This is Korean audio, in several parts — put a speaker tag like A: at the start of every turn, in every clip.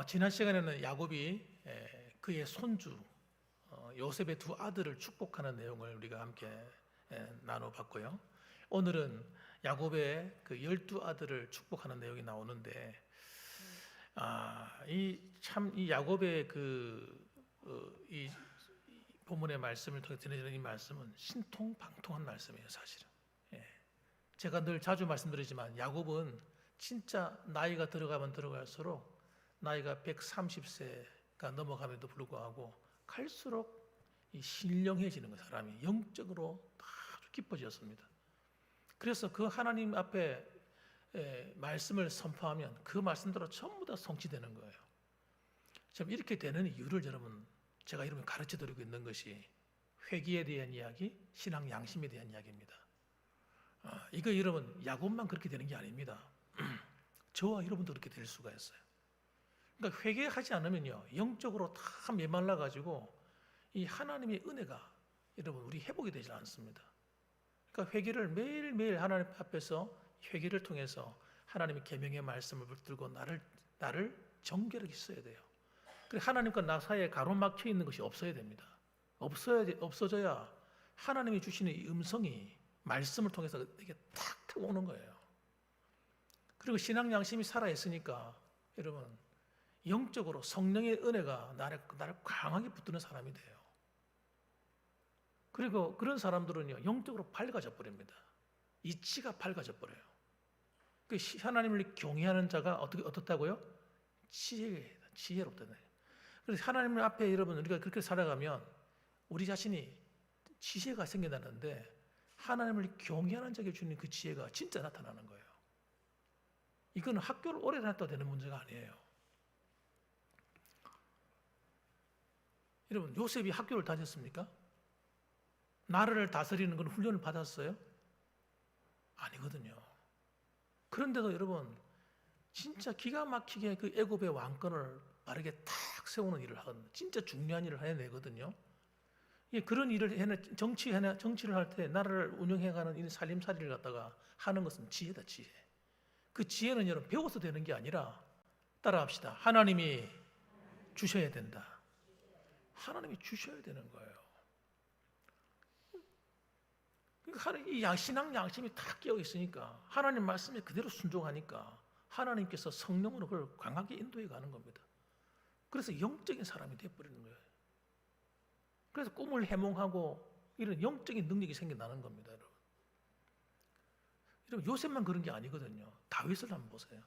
A: 지난 시간에는 야곱이 그의 손주 요셉의 두 아들을 축복하는 내용을 우리가 함께 나눠봤고요. 오늘은 야곱의 그 12아들을 축복하는 내용이 나오는데, 이 야곱의 이 본문의 말씀을 통해 전해지는 이 말씀은 신통방통한 말씀이에요, 사실은. 제가 늘 자주 말씀드리지만 야곱은 진짜 나이가 들어가면 들어갈수록 나이가 130세가 넘어감에도 불구하고 갈수록 신령해지는 거예요. 사람이 영적으로 아주 깊어졌습니다. 그래서 그 하나님 앞에 말씀을 선포하면 그 말씀대로 전부 다 성취되는 거예요. 지금 이렇게 되는 이유를 제가 여러분 가르쳐드리고 있는 것이 회개에 대한 이야기, 신앙 양심에 대한 이야기입니다. 이거 여러분 야곱만 그렇게 되는 게 아닙니다. 저와 여러분도 그렇게 될 수가 있어요. 그러니까 회개하지 않으면요 영적으로 다 메말라 가지고 이 하나님의 은혜가 여러분 우리 회복이 되지 않습니다. 그러니까 회개를 매일매일 하나님 앞에서 회개를 통해서 하나님의 계명의 말씀을 붙들고 나를 정결하게 써야 돼요. 그리고 하나님과 나 사이에 가로막혀 있는 것이 없어야 됩니다. 없어져야 하나님이 주시는 이 음성이 말씀을 통해서 이게 탁 오는 거예요. 그리고 신앙 양심이 살아있으니까 여러분 영적으로 성령의 은혜가 나를 강하게 붙드는 사람이 돼요. 그리고 그런 사람들은요 영적으로 밝아져 버립니다. 이치가 밝아져 버려요. 그 하나님을 경외하는 자가 어떻다고요? 지혜롭다는 거예요. 그래서 하나님 앞에 여러분 우리가 그렇게 살아가면 우리 자신이 지혜가 생겨나는데 하나님을 경외하는 자에게 주는 그 지혜가 진짜 나타나는 거예요. 이거는 학교를 오래 다녔다 되는 문제가 아니에요. 여러분 요셉이 학교를 다녔습니까? 나라를 다스리는 건 훈련을 받았어요? 아니거든요. 그런데도 여러분 진짜 기가 막히게 그 애굽의 왕권을 바르게 탁 세우는 일을 하거든요. 진짜 중요한 일을 해내거든요. 그런 일을 정치를 할 때 나라를 운영해가는 이 살림살이를 갖다가 하는 것은 지혜다, 지혜. 그 지혜는 여러분 배워서 되는 게 아니라 따라합시다. 하나님이 주셔야 된다. 하나님이 주셔야 되는 거예요. 그러니까 이 신앙 양심이 다 끼어 있으니까 하나님 말씀에 그대로 순종하니까 하나님께서 성령으로 그걸 강하게 인도해 가는 겁니다. 그래서 영적인 사람이 되어버리는 거예요. 그래서 꿈을 해몽하고 이런 영적인 능력이 생겨나는 겁니다, 여러분. 여러분 요셉만 그런 게 아니거든요. 다윗을 한번 보세요.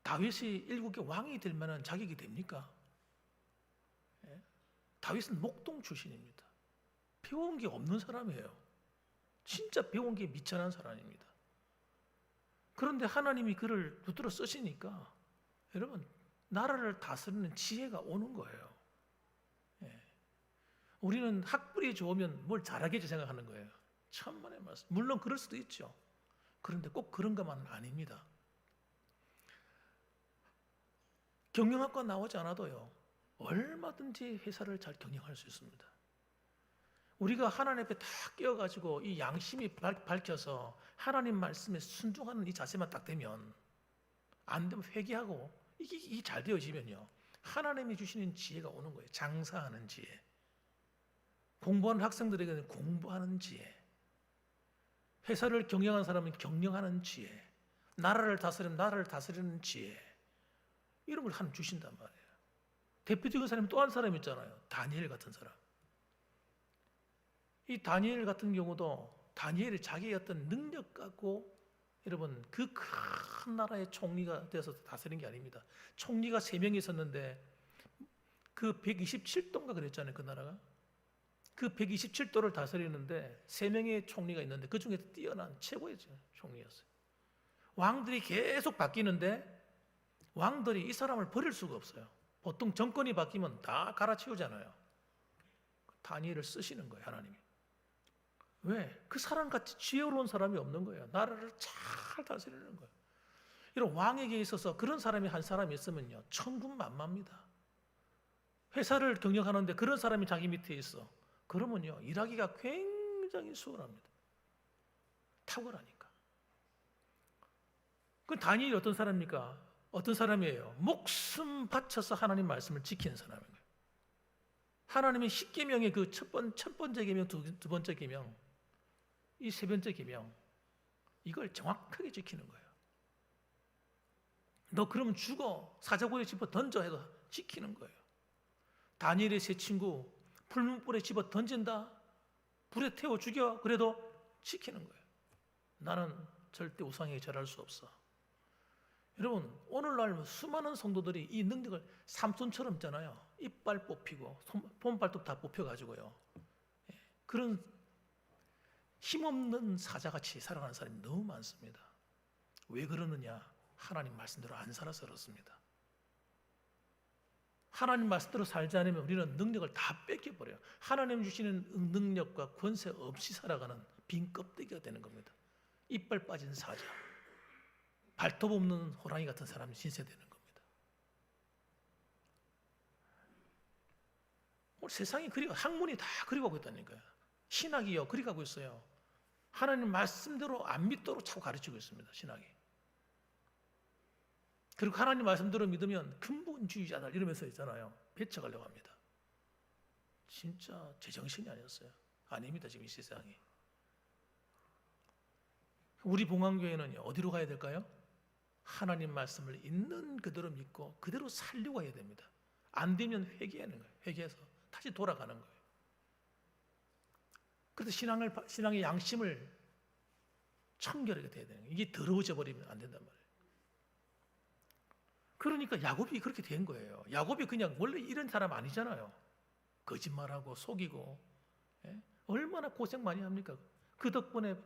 A: 다윗이 일국의 왕이 될 만한 자격이 됩니까? 다윗은 목동 출신입니다. 배운 게 없는 사람이에요. 진짜 배운 게 미천한 사람입니다. 그런데 하나님이 그를 붙들어 쓰시니까 여러분 나라를 다스리는 지혜가 오는 거예요. 우리는 학벌이 좋으면 뭘 잘하겠지 생각하는 거예요. 천만의 말씀. 물론 그럴 수도 있죠. 그런데 꼭 그런 것만은 아닙니다. 경영학과 나오지 않아도요 얼마든지 회사를 잘 경영할 수 있습니다. 우리가 하나님 앞에 다 끼어가지고 이 양심이 밝혀서 하나님 말씀에 순종하는 이 자세만 딱 되면, 안 되면 회개하고 이게 잘 되어지면요 하나님이 주시는 지혜가 오는 거예요. 장사하는 지혜, 공부하는 학생들에게는 공부하는 지혜, 회사를 경영하는 사람은 경영하는 지혜, 나라를 다스리면 나라를 다스리는 지혜, 이런 걸 하나님 주신단 말이에요. 대표적인 사람이 또 한 사람 있잖아요. 다니엘 같은 사람. 이 다니엘 같은 경우도 다니엘이 자기의 어떤 능력 갖고 여러분 그 큰 나라의 총리가 되어서 다스린 게 아닙니다. 총리가 3명이 있었는데 그 127도인가 그랬잖아요. 그 나라가. 그 127도를 다스리는데 3명의 총리가 있는데 그 중에 뛰어난 최고의 총리였어요. 왕들이 계속 바뀌는데 왕들이 이 사람을 버릴 수가 없어요. 보통 정권이 바뀌면 다 갈아치우잖아요. 다니엘을 쓰시는 거예요, 하나님이. 왜? 그 사람같이 지혜로운 사람이 없는 거예요. 나라를 잘 다스리는 거예요. 이런 왕에게 있어서 그런 사람이 한 사람이 있으면요 천군만마입니다. 회사를 경영하는데 그런 사람이 자기 밑에 있어. 그러면요 일하기가 굉장히 수월합니다. 탁월하니까. 그 다니엘이 어떤 사람입니까? 어떤 사람이에요? 목숨 바쳐서 하나님 말씀을 지키는 사람인 거예요. 하나님의 십계명의 그 첫 번째 계명, 두 번째 계명, 이 세 번째 계명, 이걸 정확하게 지키는 거예요. 너 그러면 죽어. 사자고에 집어 던져 해도 지키는 거예요. 다니엘의 세 친구 풀문불에 집어 던진다. 불에 태워 죽여. 그래도 지키는 거예요. 나는 절대 우상에게 절할 수 없어. 여러분, 오늘날 수많은 성도들이 이 능력을 삼손처럼 있잖아요. 이빨 뽑히고 손발톱 다 뽑혀가지고요. 그런 힘없는 사자같이 살아가는 사람이 너무 많습니다. 왜 그러느냐? 하나님 말씀대로 안 살아서 그렇습니다. 하나님 말씀대로 살지 않으면 우리는 능력을 다 뺏겨버려요. 하나님 주시는 능력과 권세 없이 살아가는 빈 껍데기가 되는 겁니다. 이빨 빠진 사자, 발톱 없는 호랑이 같은 사람이 신세되는 겁니다. 오늘 세상이 학문이 다 그리고 가고 있다니까요. 신학이요, 그리 가고 있어요. 하나님 말씀대로 안 믿도록 자꾸 가르치고 있습니다. 신학이. 그리고 하나님 말씀대로 믿으면 근본주의자들 이러면서 있잖아요. 배척하려고 합니다. 진짜 제정신이 아니었어요. 아닙니다. 지금 이 세상이. 우리 봉황교회는 어디로 가야 될까요? 하나님 말씀을 있는 그대로 믿고 그대로 살려고 해야 됩니다. 안 되면 회개하는 거예요. 회개해서 다시 돌아가는 거예요. 그래서 신앙의 양심을 청결하게 돼야 되는 거예요. 이게 더러워져 버리면 안 된단 말이에요. 그러니까 야곱이 그렇게 된 거예요. 야곱이 그냥 원래 이런 사람 아니잖아요. 거짓말하고 속이고, 얼마나 고생 많이 합니까? 그 덕분에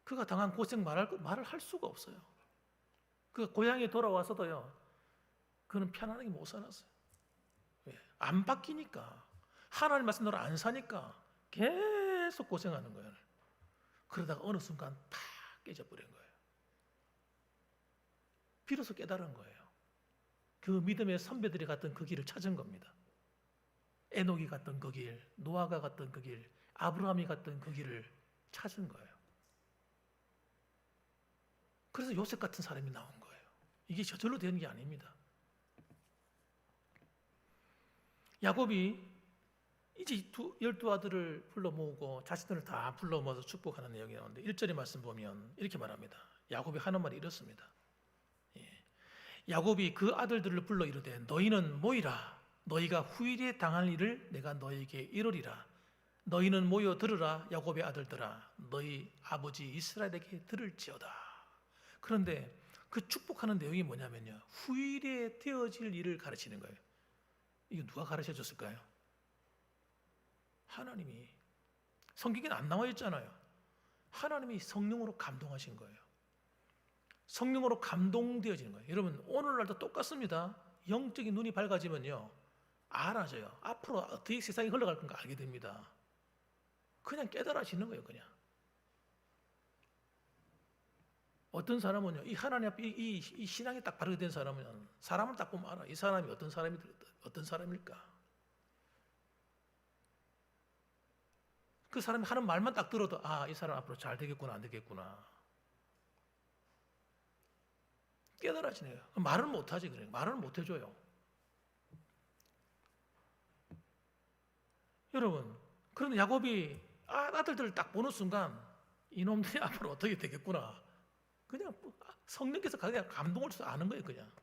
A: 그가 당한 고생 말을 할 수가 없어요. 그 고향에 돌아와서도요, 그는 편안하게 못 살았어요. 왜? 안 바뀌니까. 하나님 말씀대로 안 사니까 계속 고생하는 거예요. 그러다가 어느 순간 다 깨져버린 거예요. 비로소 깨달은 거예요. 그 믿음의 선배들이 갔던 그 길을 찾은 겁니다. 에녹이 갔던 그 길, 노아가 갔던 그 길, 아브라함이 갔던 그 길을 찾은 거예요. 그래서 요셉 같은 사람이 나온 거예요. 이게 저절로 되는 게 아닙니다. 야곱이 이제 12 아들을 불러 모으고 자신들을 다 불러 모아서 축복하는 내용이 나오는데 1절의 말씀 보면 이렇게 말합니다. 야곱이 하는 말이 이렇습니다. 야곱이 그 아들들을 불러 이르되 너희는 모이라. 너희가 후일에 당할 일을 내가 너희에게 이르리라. 너희는 모여 들으라. 야곱의 아들들아, 너희 아버지 이스라엘에게 들을지어다. 그런데 그 축복하는 내용이 뭐냐면요, 후일에 되어질 일을 가르치는 거예요. 이거 누가 가르쳐 줬을까요? 하나님이. 성경에는 안 나와 있잖아요. 하나님이 성령으로 감동하신 거예요. 성령으로 감동되어지는 거예요. 여러분, 오늘날도 똑같습니다. 영적인 눈이 밝아지면요, 알아져요. 앞으로 어떻게 세상이 흘러갈 건가 알게 됩니다. 그냥 깨달아지는 거예요. 그냥. 어떤 사람은요, 이 하나님 앞에 이 신앙이 딱 바르게 된 사람은 사람을 딱 보면 알아. 이 사람이 어떤 사람일까? 그 사람이 하는 말만 딱 들어도 이 사람 앞으로 잘 되겠구나, 안 되겠구나. 깨달아지네요. 말을 못하지, 그래. 말을 못해줘요. 여러분, 그런데 야곱이 아들들을 딱 보는 순간 이놈들이 앞으로 어떻게 되겠구나. 그냥 성령께서 그냥 감동을 줘서 아는 거예요, 그냥.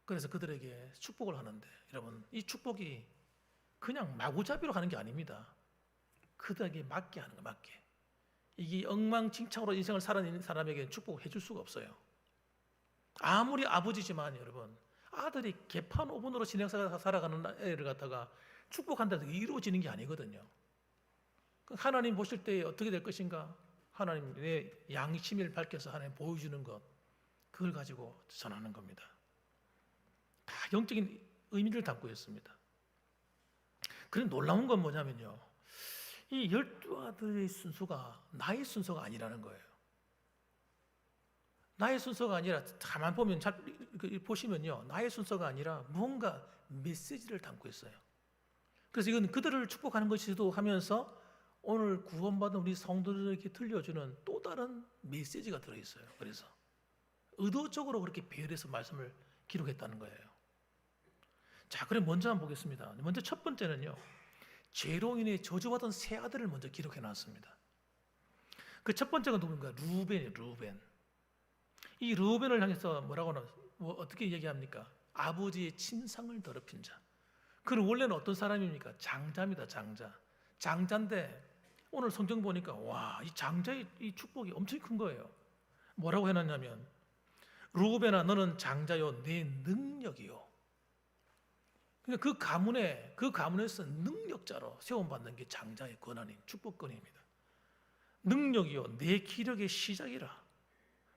A: 그래서 그들에게 축복을 하는데, 여러분, 이 축복이 그냥 마구잡이로 하는 게 아닙니다. 그들에게 맞게 하는 거예요, 맞게. 이게 엉망진창으로 인생을 살아내는 사람에게 축복을 해줄 수가 없어요. 아무리 아버지지만 여러분, 아들이 개판 오븐으로 진행사가 살아가는 애를 갖다가 축복한다고 이루어지는 게 아니거든요. 하나님 보실 때 어떻게 될 것인가? 하나님 내 양심을 밝혀서 하나님 보여주는 것, 그걸 가지고 전하는 겁니다. 다 영적인 의미를 담고 있습니다. 그런데 놀라운 건 뭐냐면요, 이 12아들의 순서가 나의 순서가 아니라는 거예요. 나의 순서가 아니라, 가만 보면 보시면요, 나의 순서가 아니라 뭔가 메시지를 담고 있어요. 그래서 이건 그들을 축복하는 것이기도 하면서 오늘 구원받은 우리 성도들에게 들려주는 또 다른 메시지가 들어있어요. 그래서 의도적으로 그렇게 배열해서 말씀을 기록했다는 거예요. 자, 그럼 먼저 한번 보겠습니다. 먼저 첫 번째는요, 죄로 인해 저주받은 세 아들을 먼저 기록해 놨습니다. 그 첫 번째가 누군가? 루벤이에요. 루벤. 이 루벤을 향해서 어떻게 얘기합니까? 아버지의 친상을 더럽힌 자. 그는 원래는 어떤 사람입니까? 장자입니다. 장자인데 오늘 성경 보니까 와, 이 장자의 이 축복이 엄청 큰 거예요. 뭐라고 해놨냐면, 루벤아, 너는 장자요, 내 능력이요. 그러니까 그 가문에서 능력자로 세움받는 게 장자의 권한인 축복권입니다. 능력이요, 내 기력의 시작이라.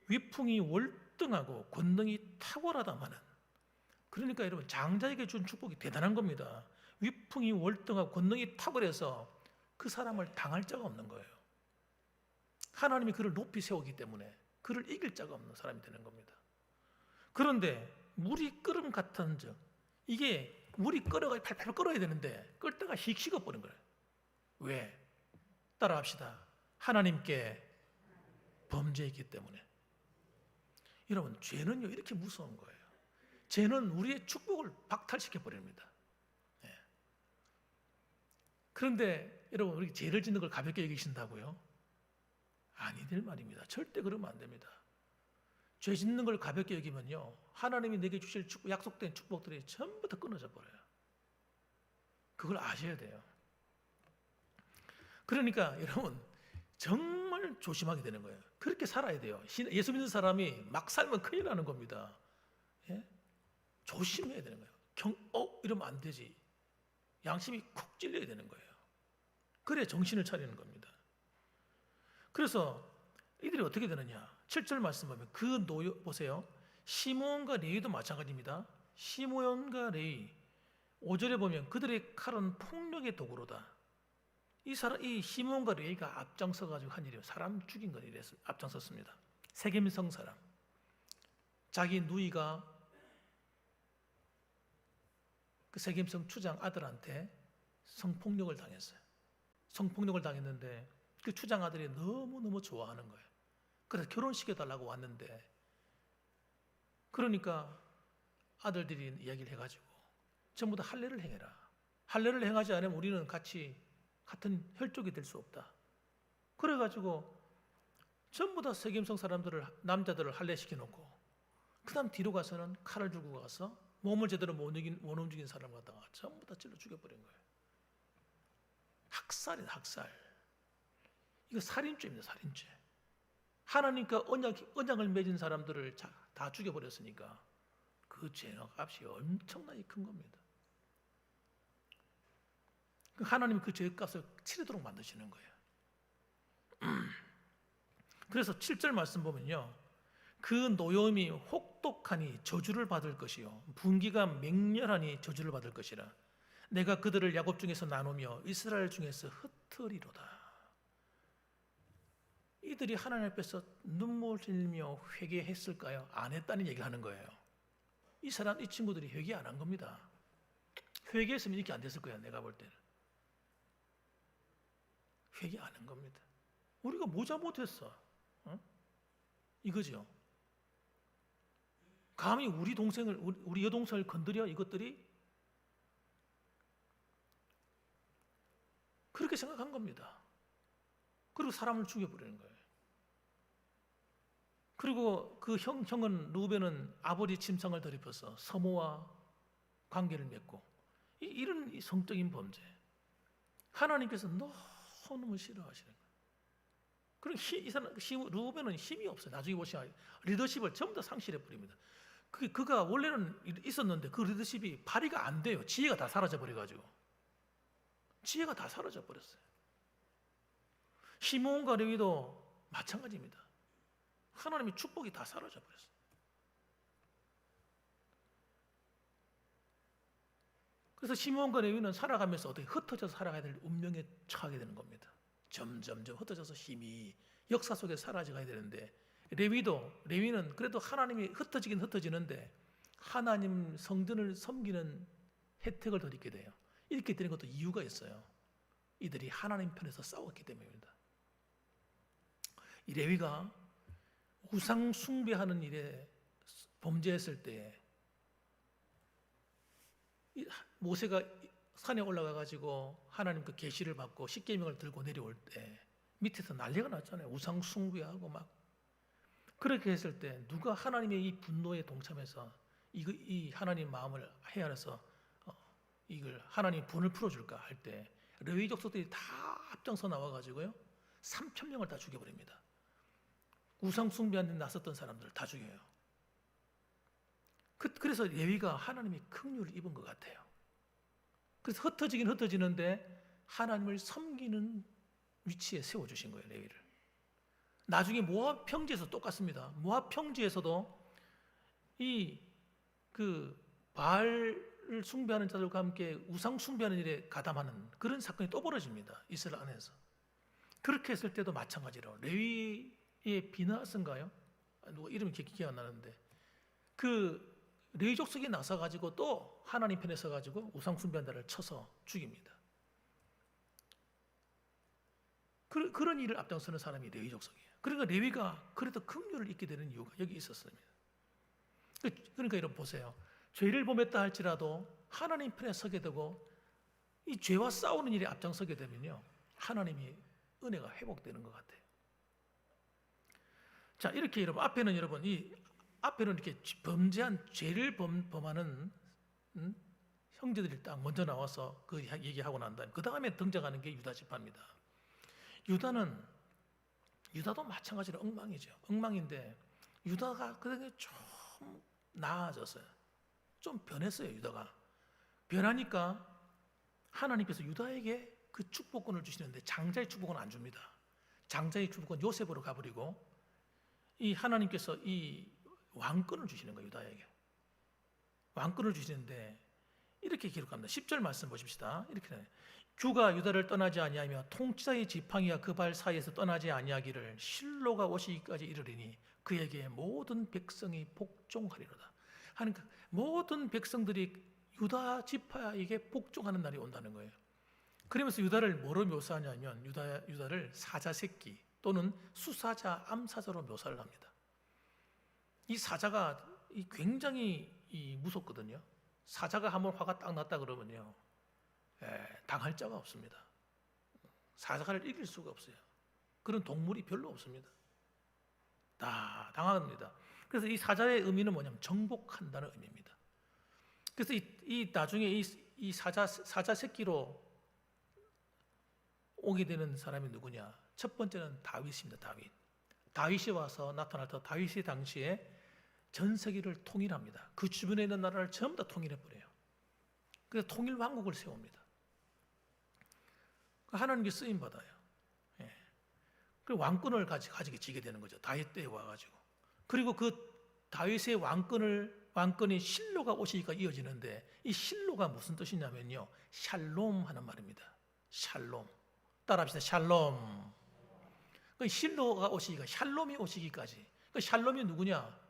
A: 위풍이 월등하고 권능이 탁월하다마는. 그러니까 여러분, 장자에게 준 축복이 대단한 겁니다. 위풍이 월등하고 권능이 탁월해서 그 사람을 당할 자가 없는 거예요. 하나님이 그를 높이 세우기 때문에 그를 이길 자가 없는 사람이 되는 겁니다. 그런데 물이 끓음 같은 즉, 이게 물이 끓어가 팔팔 끓어야 되는데 끓 때가 휙 식어버린 거예요. 왜? 따라합시다. 하나님께 범죄했기 때문에. 여러분, 죄는요 이렇게 무서운 거예요. 죄는 우리의 축복을 박탈시켜 버립니다. 네. 그런데 여러분, 우리 죄를 짓는 걸 가볍게 여기신다고요? 아니될 말입니다. 절대 그러면 안 됩니다. 죄 짓는 걸 가볍게 여기면요, 하나님이 내게 주실 약속된 축복들이 전부 다 끊어져 버려요. 그걸 아셔야 돼요. 그러니까 여러분, 정말 조심하게 되는 거예요. 그렇게 살아야 돼요. 예수 믿는 사람이 막 살면 큰일 나는 겁니다. 예? 조심해야 되는 거예요. 이러면 안 되지. 양심이 쿡 찔려야 되는 거예요. 그래야 정신을 차리는 겁니다. 그래서 이들이 어떻게 되느냐? 7절 말씀 보면 보세요. 시므온과 레위도 마찬가지입니다. 시므온과 레위 5절에 보면 그들의 칼은 폭력의 도구로다. 이 시므온과 레위가 앞장서 가지고 한 일이에요. 사람 죽인 건 이래서 앞장섰습니다. 세겜성 사람. 자기 누이가 그 세겜성 추장 아들한테 성폭력을 당했어요. 성폭력을 당했는데 그 추장 아들이 너무너무 좋아하는 거예요. 그래서 결혼시켜달라고 왔는데, 그러니까 아들들이 이야기를 해가지고 전부 다 할례를 행해라. 할례를 행하지 않으면 우리는 같은 혈족이 될 수 없다. 그래가지고 전부 다 세겜성 남자들을 할례시켜 놓고, 그 다음 뒤로 가서는 칼을 들고 가서 몸을 제대로 못 움직인 사람 갖다가 전부 다 찔러 죽여버린 거예요. 학살이다, 학살. 이거 살인죄입니다, 살인죄. 하나님과 언약을 맺은 사람들을 다 죽여버렸으니까 그 죄의 값이 엄청나게 큰 겁니다. 하나님이 그 죄의 값을 치르도록 만드시는 거예요. 그래서 7절 말씀 보면요, 그 노염이 혹독하니 저주를 받을 것이요 분기가 맹렬하니 저주를 받을 것이라. 내가 그들을 야곱 중에서 나누며 이스라엘 중에서 흩으리로다. 이들이 하나님 앞에서 눈물 흘리며 회개했을까요? 안 했다는 얘기를 하는 거예요. 이 친구들이 회개 안 한 겁니다. 회개했으면 이렇게 안 됐을 거예요. 내가 볼 때는 회개 안 한 겁니다. 우리가 뭐 잘못했어? 이거죠. 감히 우리 여동생을 건드려? 이것들이 그렇게 생각한 겁니다. 그리고 사람을 죽여버리는 거예요. 그리고 그 형은 루벤은 아버지 침상을 더럽혀서 서모와 관계를 맺고, 이런 성적인 범죄, 하나님께서 너무너무 싫어하시는 거예요. 그리고 루벤은 힘이 없어요. 나중에 보시면 리더십을 전부 다 상실해버립니다. 그가 원래는 있었는데 그 리더십이 발휘가 안 돼요. 지혜가 다 사라져버려가지고. 지혜가 다 사라져버렸어요. 시므온과 레위도 마찬가지입니다. 하나님의 축복이 다 사라져버렸어요. 그래서 시므온과 레위는 살아가면서 어떻게 흩어져서 살아가야 될 운명에 처하게 되는 겁니다. 점점 흩어져서 힘이 역사 속에 사라져가야 되는데, 레위는 그래도 하나님이 흩어지긴 흩어지는데 하나님 성전을 섬기는 혜택을 더 얻게 돼요. 이렇게 되는 것도 이유가 있어요. 이들이 하나님 편에서 싸웠기 때문입니다. 이 레위가 우상 숭배하는 일에 범죄했을 때에 모세가 산에 올라가 가지고 하나님 그 계시를 받고 십계명을 들고 내려올 때 밑에서 난리가 났잖아요. 우상 숭배하고 막. 그렇게 했을 때 누가 하나님의 이 분노에 동참해서 이 하나님 마음을 헤아려서 이걸 하나님 분을 풀어줄까 할 때 레위 족속들이 다 앞장서 나와가지고요 3,000명을 다 죽여버립니다. 우상 숭배하는 데 나섰던 사람들을 다 죽여요. 그래서 레위가 하나님의 긍휼을 입은 것 같아요. 그래서 흩어지긴 흩어지는데 하나님을 섬기는 위치에 세워주신 거예요, 레위를. 나중에 모압 평지에서 똑같습니다. 모압 평지에서도 바알을 숭배하는 자들과 함께 우상 숭배하는 일에 가담하는 그런 사건이 또 벌어집니다. 이스라엘 안에서. 그렇게 했을 때도 마찬가지로 레위의 비나스인가요? 누가 이름이 기억이 안 나는데 그 레위 족속이 나서 가지고 또 하나님 편에 서 가지고 우상 숭배한 자를 쳐서 죽입니다. 그런 일을 앞장서는 사람이 레위 족속이에요. 그러니까 레위가 그래도 긍휼을 입게 되는 이유가 여기 있었습니다. 그러니까 여러분 보세요. 죄를 범했다 할지라도 하나님 편에 서게 되고 이 죄와 싸우는 일에 앞장서게 되면요 하나님이 은혜가 회복되는 것 같아요. 자, 이렇게 여러분 앞에는 이렇게 범죄한 죄를 범하는 형제들이 딱 먼저 나와서 그 얘기하고 난 다음에 그 다음에 등장하는 게 유다 지파입니다. 유다도 마찬가지로 엉망이죠. 엉망인데 유다가 그게 좀 나아졌어요. 좀 변했어요. 유다가 변하니까 하나님께서 유다에게 그 축복권을 주시는데 장자의 축복은 안 줍니다. 장자의 축복은 요셉으로 가버리고 이 하나님께서 이 왕권을 주시는 거예요. 유다에게 왕권을 주시는데 이렇게 기록합니다. 10절 말씀 보십시다. 이렇게 해요. 주가 유다를 떠나지 아니하며 통치자의 지팡이가 그 발 사이에서 떠나지 아니하기를 실로가 오시기까지 이르리니 그에게 모든 백성이 복종하리로다. 하니까 모든 백성들이 유다 지파에게 복종하는 날이 온다는 거예요. 그러면서 유다를 뭐로 묘사하냐면 유다를 사자 새끼 또는 수사자, 암사자로 묘사를 합니다. 이 사자가 굉장히 무섭거든요. 사자가 한번 화가 딱 났다 그러면요 당할 자가 없습니다. 사자를 이길 수가 없어요. 그런 동물이 별로 없습니다. 다 당합니다. 그래서 이 사자의 의미는 뭐냐면 정복한다는 의미입니다. 그래서 나중에 이 사자 새끼로 오게 되는 사람이 누구냐? 첫 번째는 다윗입니다. 다윗이 와서 나타날 때 다윗이 당시에 전 세계를 통일합니다. 그 주변에 있는 나라를 전부 다 통일해버려요. 그래서 통일 왕국을 세웁니다. 하나님께 쓰임 받아요. 그 왕권을 가지게 지게 되는 거죠. 다윗 때에 와가지고. 그리고 그 다윗의 왕권이 실로가 오시니까 이어지는데 이 실로가 무슨 뜻이냐면요. 샬롬 하는 말입니다. 샬롬. 따라합시다. 샬롬. 그 실로가 오시기가 샬롬이 오시기까지. 그 샬롬이 누구냐?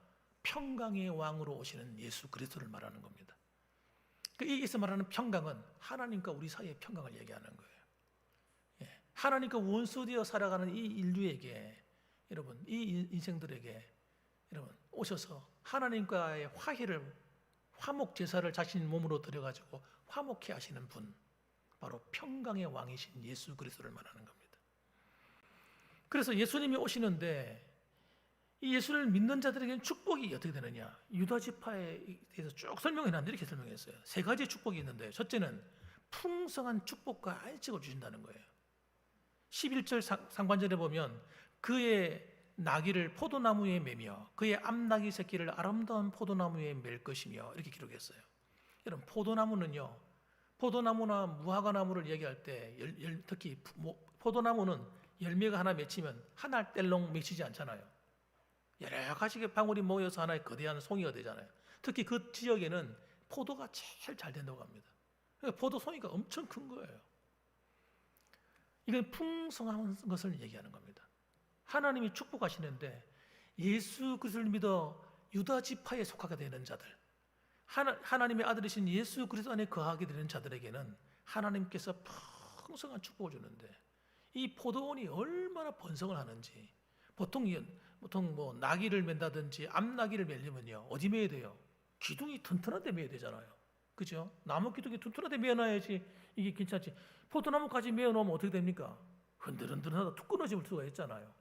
A: 평강의 왕으로 오시는 예수 그리스도를 말하는 겁니다. 여기서 말하는 평강은 하나님과 우리 사이의 평강을 얘기하는 거예요. 하나님과 원수되어 살아가는 이 인류에게 여러분, 이 인생들에게 여러분 오셔서 하나님과의 화목 제사를 자신 몸으로 드려가지고 화목케 하시는 분, 바로 평강의 왕이신 예수 그리스도를 말하는 겁니다. 그래서 예수님이 오시는데 이 예수를 믿는 자들에게는 축복이 어떻게 되느냐? 유다 지파에 대해서 쭉 설명해놨는데 이렇게 설명했어요. 세 가지의 축복이 있는데 첫째는 풍성한 축복과 안식을 주신다는 거예요. 11절 상반절에 보면 그의 나귀를 포도나무에 매며 그의 암나귀 새끼를 아름다운 포도나무에 맬 것이며 이렇게 기록했어요. 여러분 포도나무는요. 포도나무나 무화과나무를 얘기할 때 특히 포도나무는 열매가 하나 맺히면 한 알 뗄롱 맺히지 않잖아요. 여러 가지 방울이 모여서 하나의 거대한 송이가 되잖아요. 특히 그 지역에는 포도가 제일 잘 된다고 합니다. 그러니까 포도 송이가 엄청 큰 거예요. 이건 풍성한 것을 얘기하는 겁니다. 하나님이 축복하시는데 예수 그리스도를 믿어 유다 지파에 속하게 되는 자들, 하나님의 아들이신 예수 그리스도 안에 거하게 되는 자들에게는 하나님께서 풍성한 축복을 주는데 이 포도원이 얼마나 번성을 하는지 보통 보통 뭐 나귀를 맨다든지 암나귀를 매려면요 어디 매야 돼요? 기둥이 튼튼한 데 매야 되잖아요. 그죠? 나무 기둥이 튼튼한 데 매어놔야지 이게 괜찮지. 포도나무까지 매어놓으면 어떻게 됩니까? 흔들흔들하다 툭 끊어질 수가 있잖아요.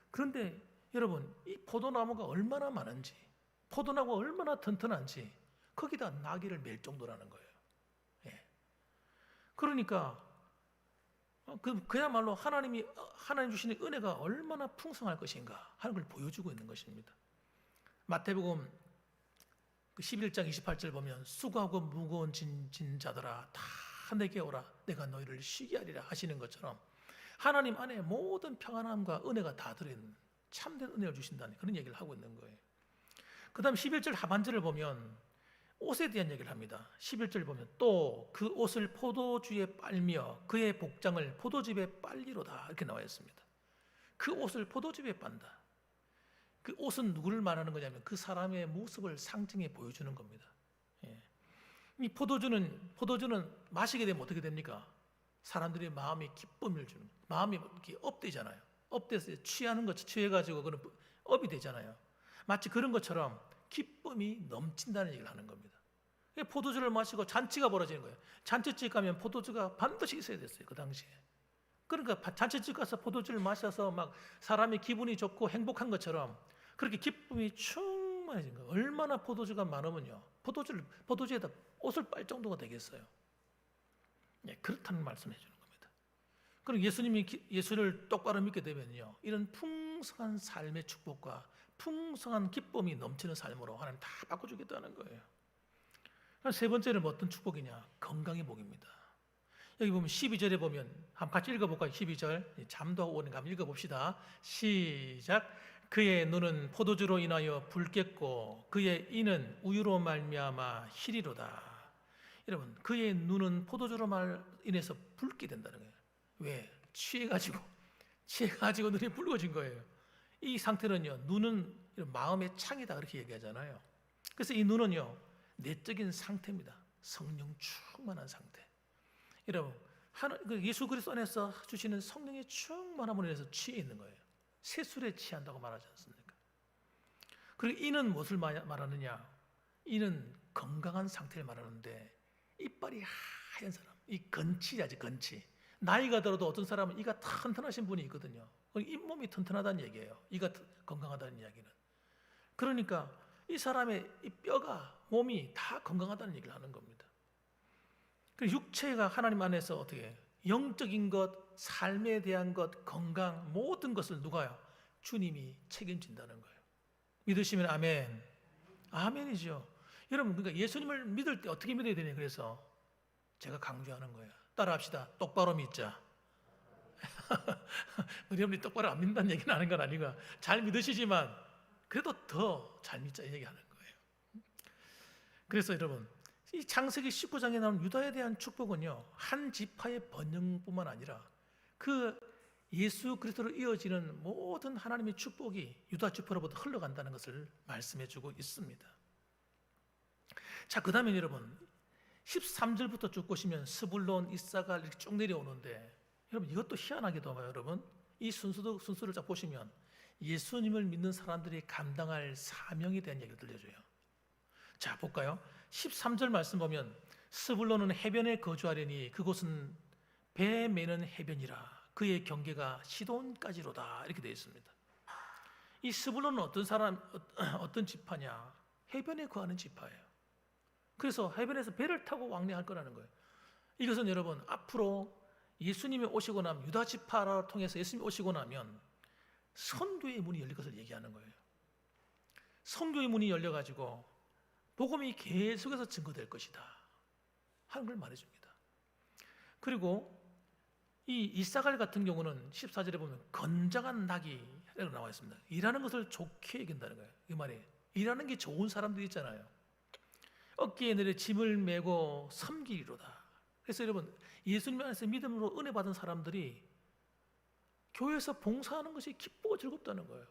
A: 그런데 여러분 이 포도나무가 얼마나 많은지, 포도나무가 얼마나 튼튼한지 거기다 나귀를 맬 정도라는 거예요. 예. 그러니까 그야말로 하나님 주시는 은혜가 얼마나 풍성할 것인가 하는 걸 보여주고 있는 것입니다. 마태복음 11장 28절 보면 수고하고 무거운 짐진 자들아 다 내게 오라 내가 너희를 쉬게 하리라 하시는 것처럼 하나님 안에 모든 평안함과 은혜가 다 들어있는 참된 은혜를 주신다는 그런 얘기를 하고 있는 거예요. 그 다음 11절 하반절을 보면 옷에 대한 얘기를 합니다. 11절 보면 또 그 옷을 포도주에 빨며 그의 복장을 포도즙에 빨리로다 이렇게 나와 있습니다. 그 옷을 포도즙에 빤다. 그 옷은 누구를 말하는 거냐면 그 사람의 모습을 상징해 보여주는 겁니다. 예. 이 포도주는 마시게 되면 어떻게 됩니까? 사람들의 마음에 기쁨을 주는, 마음이 이렇게 업되잖아요. 업돼서 취하는 것, 취해가지고 그런 업이 되잖아요. 마치 그런 것처럼 기쁨이 넘친다는 얘기를 하는 겁니다. 포도주를 마시고 잔치가 벌어지는 거예요. 잔치집 가면 포도주가 반드시 있어야 됐어요. 그 당시에. 그러니까 잔치집 가서 포도주를 마셔서 막 사람의 기분이 좋고 행복한 것처럼 그렇게 기쁨이 충만해진 거예요. 얼마나 포도주가 많으면요. 포도주에다 옷을 빨 정도가 되겠어요. 예, 그렇다는 말씀을 해주는 겁니다. 그리고 예수님이 예수를 똑바로 믿게 되면요. 이런 풍성한 삶의 축복과 풍성한 기쁨이 넘치는 삶으로 하나님 다 바꿔주겠다는 거예요. 세 번째는 어떤 축복이냐? 건강의 복입니다. 여기 보면 12절에 보면 한번 같이 읽어볼까요? 12절 잠도 오는 거 한번 읽어봅시다. 시작. 그의 눈은 포도주로 인하여 붉겠고 그의 이는 우유로 말미암아 희리로다. 여러분 그의 눈은 포도주로 인해서 붉게 된다는 거예요. 왜? 취해가지고 눈이 붉어진 거예요. 이 상태는요 눈은 마음의 창이다 그렇게 얘기하잖아요. 그래서 이 눈은요 내적인 상태입니다. 성령 충만한 상태. 여러분 예수 그리스도 안에서 주시는 성령의 충만함으로 인해서 취해 있는 거예요. 새술에 취한다고 말하지 않습니까? 그리고 이는 무엇을 말하느냐? 이는 건강한 상태를 말하는데 이빨이 하얀 사람, 이 건치자지 건치. 나이가 들어도 어떤 사람은 이가 튼튼하신 분이 있거든요. 잇몸이 튼튼하다는 얘기예요. 이가 건강하다는 이야기는. 그러니까 이 사람의 이 뼈가 몸이 다 건강하다는 얘기를 하는 겁니다. 육체가 하나님 안에서 어떻게 영적인 것, 삶에 대한 것, 건강 모든 것을 누가요? 주님이 책임진다는 거예요. 믿으시면 아멘. 아멘이죠. 여러분 그러니까 예수님을 믿을 때 어떻게 믿어야 되냐 그래서 제가 강조하는 거예요. 따라합시다. 똑바로 믿자. 우리 여러분이 똑바로 안 믿는다는 얘기는 하는 건 아니고 잘 믿으시지만 그래도 더 잘 믿자 이 얘기하는 거예요. 그래서 여러분 이 창세기 19장에 나오는 유다에 대한 축복은요 한 지파의 번영뿐만 아니라 그 예수 그리스도로 이어지는 모든 하나님의 축복이 유다 지파로부터 흘러간다는 것을 말씀해주고 있습니다. 자, 그 다음에 여러분 13절부터 쭉 보시면 스불론, 이사갈 이렇게 쭉 내려오는데 여러분 이것도 희한하게도 봐요. 여러분 이 순수를 쫙 보시면 예수님을 믿는 사람들이 감당할 사명에 대한 얘기를 들려줘요. 자, 볼까요? 13절 말씀 보면 스불론은 해변에 거주하려니 그곳은 배 매는 해변이라 그의 경계가 시돈까지로다 이렇게 되어 있습니다. 이 스불론은 어떤 지파냐? 해변에 거하는 지파예요. 그래서 해변에서 배를 타고 왕래할 거라는 거예요. 이것은 여러분 앞으로 예수님이 오시고 나면 유다 지파를 통해서 예수님이 오시고 나면 선교의 문이 열릴 것을 얘기하는 거예요. 선교의 문이 열려가지고 복음이 계속해서 증거될 것이다 하는 걸 말해줍니다. 그리고 이 이사갈 같은 경우는 14절에 보면 건장한 낙이라고 나와 있습니다. 일하는 것을 좋게 여긴다는 거예요. 이 말이 일하는 게 좋은 사람들이 있잖아요. 어깨에 내려 짐을 메고 섬기리로다. 그래서 여러분 예수님 안에서 믿음으로 은혜 받은 사람들이 교회에서 봉사하는 것이 기쁘고 즐겁다는 거예요.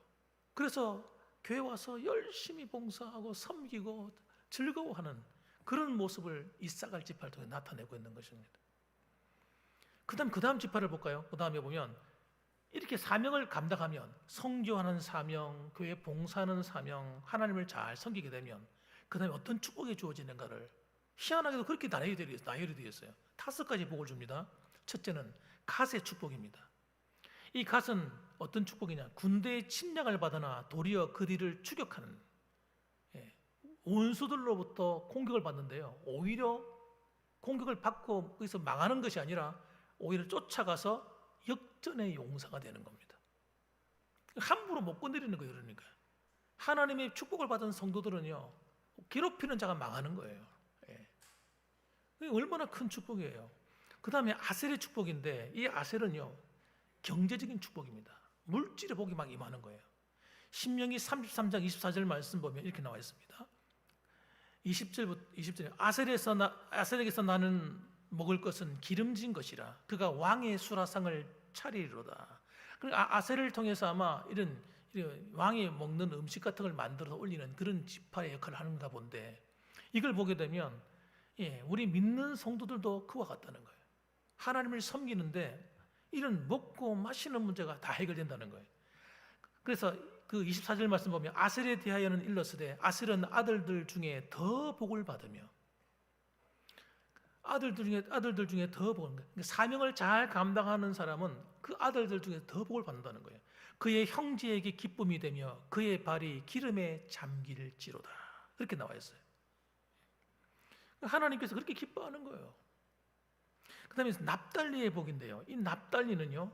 A: 그래서 교회 와서 열심히 봉사하고 섬기고 즐거워하는 그런 모습을 이사갈 지파를 통해 나타내고 있는 것입니다. 그 다음 지파를 볼까요? 그 다음에 보면 이렇게 사명을 감당하면, 성교하는 사명, 교회 봉사하는 사명, 하나님을 잘 섬기게 되면 그 다음에 어떤 축복이 주어지는가를 희한하게도 그렇게 나열이 되어 있어요. 5가지 복을 줍니다. 첫째는 갓의 축복입니다. 이 갓은 어떤 축복이냐? 군대의 침략을 받으나 도리어 그들을 추격하는, 원수들로부터 공격을 받는데요, 오히려 공격을 받고 거기서 망하는 것이 아니라 오히려 쫓아가서 역전의 용사가 되는 겁니다. 함부로 못 건드리는 거예요. 그러니까 하나님의 축복을 받은 성도들은요, 괴롭히는 자가 망하는 거예요. 얼마나 큰 축복이에요. 그 다음에 아셀의 축복인데, 이 아셀은요 경제적인 축복입니다. 물질의 복이 막 임하는 거예요. 신명기 33장 24절 말씀 보면 이렇게 나와 있습니다. 20절에 아셀에게서 나는 먹을 것은 기름진 것이라 그가 왕의 수라상을 차리리로다. 그러니까 아셀을 통해서 아마 이런 왕이 먹는 음식 같은 걸 만들어서 올리는 그런 지파의 역할을 하는가 본데, 이걸 보게 되면 우리 믿는 성도들도 그와 같다는 거예요. 하나님을 섬기는데 이런 먹고 마시는 문제가 다 해결된다는 거예요. 그래서 그 24절 말씀 보면 아셀에 대하여는 일렀으되 아셀은 아들들 중에 더 복을 받으며, 아들들 중에 더 복을, 그러니까 사명을 잘 감당하는 사람은 그 아들들 중에 더 복을 받는다는 거예요. 그의 형제에게 기쁨이 되며 그의 발이 기름에 잠길지로다. 그렇게 나와 있어요. 하나님께서 그렇게 기뻐하는 거예요. 그 다음에 납달리의 복인데요, 이 납달리는요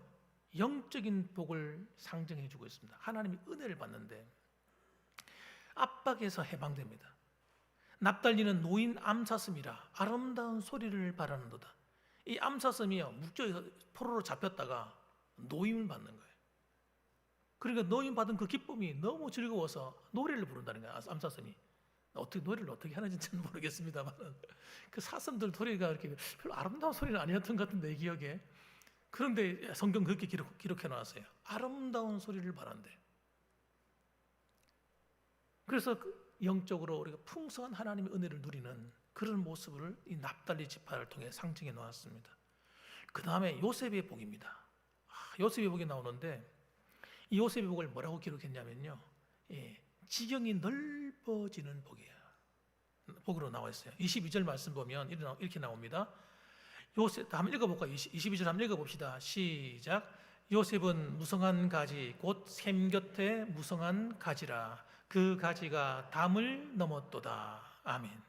A: 영적인 복을 상징해 주고 있습니다. 하나님이 은혜를 받는데 압박에서 해방됩니다. 납달리는 노인 암사슴이라 아름다운 소리를 바라는도다. 이 암사슴이요 묵조에서 포로로 잡혔다가 노임을 받는 거예요. 그러니까 노임 받은 그 기쁨이 너무 즐거워서 노래를 부른다는 거예요. 암사슴이 노래를 어떻게 하는지는 모르겠습니다만 그 사슴들 소리가 이렇게 별로 아름다운 소리는 아니었던 것 같은데, 이 기억에. 그런데 성경 그렇게 기록해 놨어요. 아름다운 소리를 바란대. 그래서 영적으로 우리가 풍성한 하나님의 은혜를 누리는 그런 모습을 이 납달리 지파를 통해 상징해 놓았습니다. 그 다음에 요셉의 복입니다. 요셉의 복이 나오는데, 이 요셉의 복을 뭐라고 기록했냐면요, 지경이 넓어지는 복으로 나와 있어요. 22절 말씀 보면 이렇게 나옵니다. 요셉, 한번 읽어볼까요? 22절 한번 읽어봅시다. 시작. 요셉은 무성한 가지 곧 샘 곁에 무성한 가지라 그 가지가 담을 넘었도다. 아멘.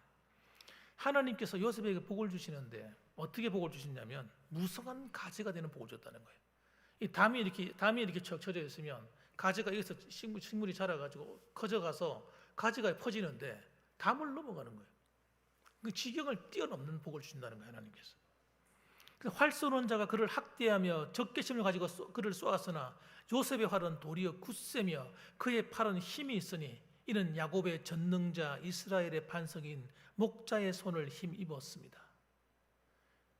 A: 하나님께서 요셉에게 복을 주시는데 어떻게 복을 주시냐면 무성한 가지가 되는 복을 줬다는 거예요. 이 담이 이렇게 쳐져 있으면 가지가 여기서 식물이 자라가지고 커져가서 가지가 퍼지는데 담을 넘어가는 거예요. 그 지경을 뛰어넘는 복을 주신다는 거예요, 하나님께서. 활 쏘는 자가 그를 학대하며 적개심을 가지고 그를 쏘았으나 요셉의 활은 도리어 굳세며 그의 팔은 힘이 있으니 이는 야곱의 전능자 이스라엘의 반석인 목자의 손을 힘입었습니다.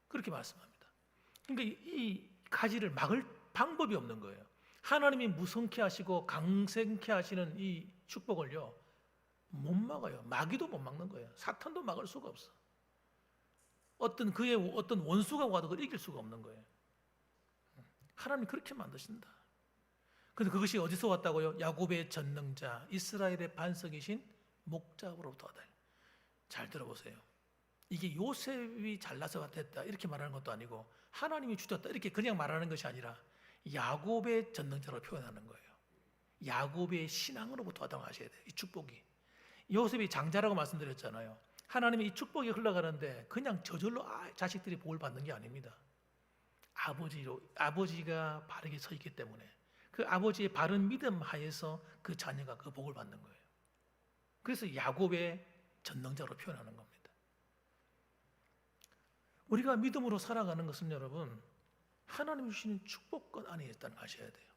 A: 그렇게 말씀합니다. 그러니까 이 가지를 막을 방법이 없는 거예요. 하나님이 무성케 하시고 강盛케 하시는 이 축복을요 못 막아요. 마귀도 못 막는 거예요. 사탄도 막을 수가 없어. 어떤 원수가 와도 그걸 이길 수가 없는 거예요. 하나님이 그렇게 만드신다. 근데 그것이 어디서 왔다고요? 야곱의 전능자 이스라엘의 반석이신 목자로부터 왔다. 잘 들어보세요. 이게 요셉이 잘나서 됐다 이렇게 말하는 것도 아니고 하나님이 주셨다 이렇게 그냥 말하는 것이 아니라 야곱의 전능자로 표현하는 거예요. 야곱의 신앙으로부터 왔다고 하셔야 돼요. 이 축복이. 요셉이 장자라고 말씀드렸잖아요. 하나님이 이 축복이 흘러가는데 그냥 저절로 자식들이 복을 받는 게 아닙니다. 아버지가 바르게 서 있기 때문에 그 아버지의 바른 믿음 하에서 그 자녀가 그 복을 받는 거예요. 그래서 야곱의 전능자로 표현하는 겁니다. 우리가 믿음으로 살아가는 것은 여러분 하나님이 주시는 축복권 안에 있다는 걸 아셔야 돼요.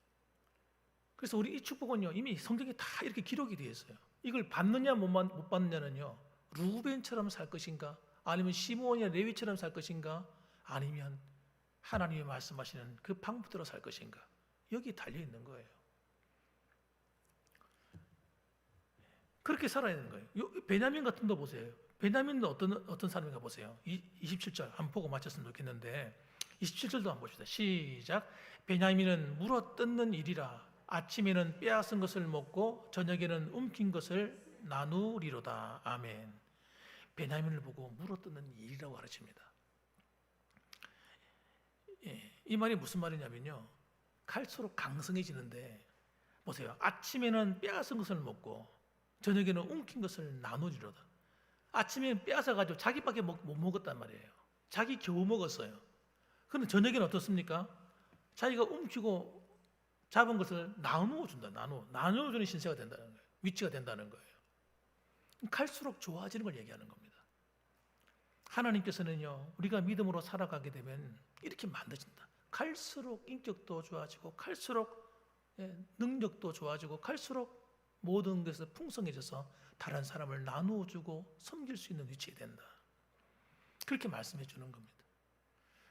A: 그래서 우리 이 축복은요 이미 성경에 다 이렇게 기록이 되어 있어요. 이걸 받느냐 못 받느냐는요 루벤처럼 살 것인가 아니면 시므온이나 레위처럼 살 것인가 아니면 하나님이 말씀하시는 그 방법대로 살 것인가 여기 달려 있는 거예요. 그렇게 살아야 되는 거예요. 베냐민 같은 거 보세요. 베냐민은 어떤 사람인가 보세요. 27절 한번 보고 마쳤으면 좋겠는데 27절도 한번 봅시다. 시작. 베냐민은 물어 뜯는 일이라. 아침에는 빼앗은 것을 먹고 저녁에는 움킨 것을 나누리로다. 아멘. 베냐민을 보고 물어 뜯는 일이라고 가르칩니다. 이 말이 무슨 말이냐면요, 갈수록 강성해지는데, 보세요. 아침에는 빼앗은 것을 먹고 저녁에는 움킨 것을 나누리로다. 아침에 빼앗아가지고 자기밖에 못 먹었단 말이에요. 자기 겨우 먹었어요. 그런데 저녁에는 어떻습니까? 자기가 움키고 잡은 것을 나누어 준다. 나누어주는 신세가 된다는 거예요. 위치가 된다는 거예요. 갈수록 좋아지는 걸 얘기하는 겁니다. 하나님께서는요, 우리가 믿음으로 살아가게 되면 이렇게 만드신다. 갈수록 인격도 좋아지고, 갈수록 능력도 좋아지고, 갈수록 모든 것에서 풍성해져서 다른 사람을 나누어주고 섬길 수 있는 위치에 된다. 그렇게 말씀해 주는 겁니다.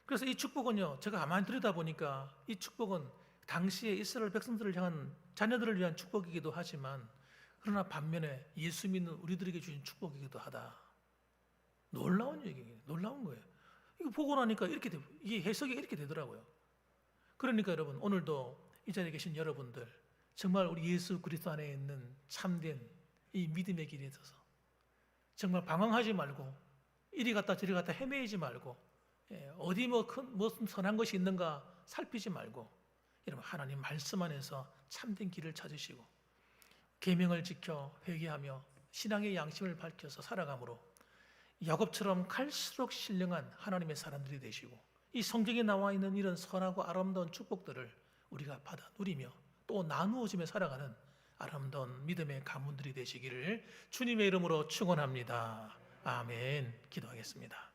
A: 그래서 이 축복은요, 제가 가만히 들여다보니까 이 축복은 당시에 이스라엘 백성들을 향한, 자녀들을 위한 축복이기도 하지만, 그러나 반면에 예수 믿는 우리들에게 주신 축복이기도 하다. 놀라운 얘기예요. 놀라운 거예요. 이거 보고 나니까 이게 해석이 이렇게 되더라고요. 그러니까 여러분, 오늘도 이 자리에 계신 여러분들, 정말 우리 예수 그리스도 안에 있는 참된 이 믿음의 길에 있어서 정말 방황하지 말고, 이리 갔다 저리 갔다 헤매이지 말고, 어디 무슨 선한 것이 있는가 살피지 말고, 여러분 하나님 말씀 안에서 참된 길을 찾으시고 계명을 지켜 회개하며 신앙의 양심을 밝혀서 살아감으로 야곱처럼 갈수록 신령한 하나님의 사람들이 되시고, 이 성경에 나와 있는 이런 선하고 아름다운 축복들을 우리가 받아 누리며 또 나누어지며 살아가는 아름다운 믿음의 가문들이 되시기를 주님의 이름으로 축원합니다. 아멘. 기도하겠습니다.